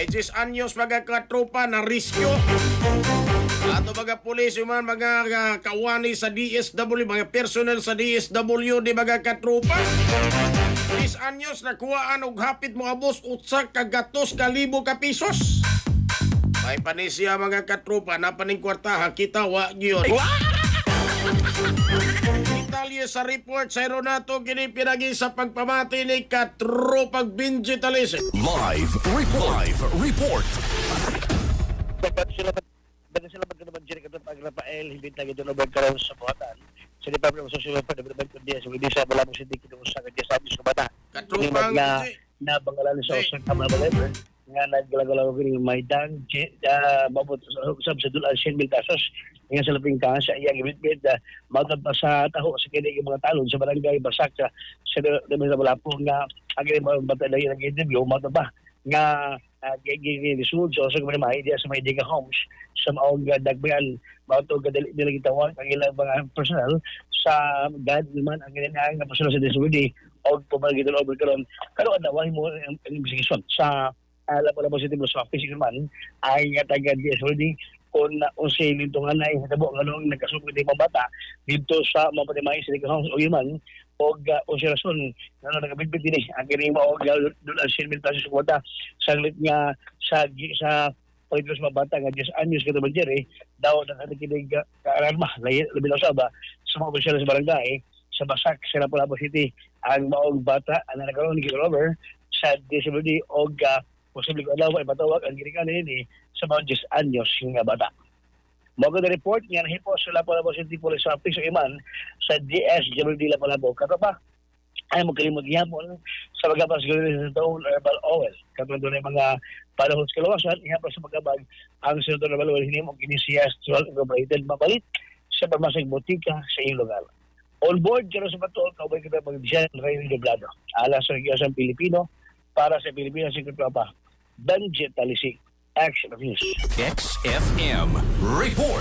Kay 10 anyos mga katropa na riskyo. Ato mga pulis, man mga kawani sa DSW, mga personnel sa DSW di mga katropa. 10 anyos nakuhaan og hapit mo abos utsak kagatos kalibo ka pisos. May panisya mga katropa na paning kwartaha kita wa gyud. Detalye sa report sa Ronato kini pinagi sa pagpamati ni katropang Digitalism. Live report. Ba't sila magkanaman dyan katong pag-Rafael, hindi na gito na magkaroon sa buhatan. Sa Department of Social Welfare, Development of DS, hindi sa Malabong City, kinuusang at sa amin sa bata. Katropang na bangalan sa Osang Kamabalever, nga naggalagalaw ko yung Maydang, mabot sa Dulan, 100,000 pesos, nga sa laping ka sa iyang ibit-bit, matag pa sa taho sa kinig yung mga talon sa barangay, basak sa Malapong, nga ang mga bata na yung interview, matag pa, nga ginisud so sa mga idea sa mga Diga Homes sa maong dagbayan matog nila gitawag ang ilang mga personal sa gad naman ang ilang nga personal sa DSWD o pumagitol over karon karo adaway mo ang investigation sa Lapu-Lapu City Police Office man ay nga taga DSWD kung unsay lintungan na hitabo nganong nagkasugod di pambata dito sa mga patimay sa Diga Homes o iman og osirasyon na nagabitbit din ang kini mo og doon ang 100,000 pesos kwota saglit nga sa politos mabata nga 10 anyos ka naman dyan daw nakakinig ka-alarma labi lang sa ba sa mga opisyal sa barangay sa Basak sa Lapu-Lapu City ang maong bata ang nagkaroon ni Gilover sa DSWD og posibleng alaw ay matawag ang ginikanin sa mga 10 anyos nga bata. Mga na report nga nahipo sa Lapu-Lapu City Police Office o iman sa DSWD Lapu-Lapu. Kato pa, ay magkalimag ihapon sa magabag sa Senador Herbal Oil. Kato doon ay mga panahon sa kalawasan, ihapon sa magabag ang Senador Herbal Oil hinimog inisiyas Incorporated mabalit sa pagmasang botika sa iyong lugar. On board, dyan sa Batol, kaubay kita pag-Diyan Raymond Doblado. Alas sa Regiosang Pilipino para sa Pilipinas Secret Papa. Digitalism. Action of News. XFM report.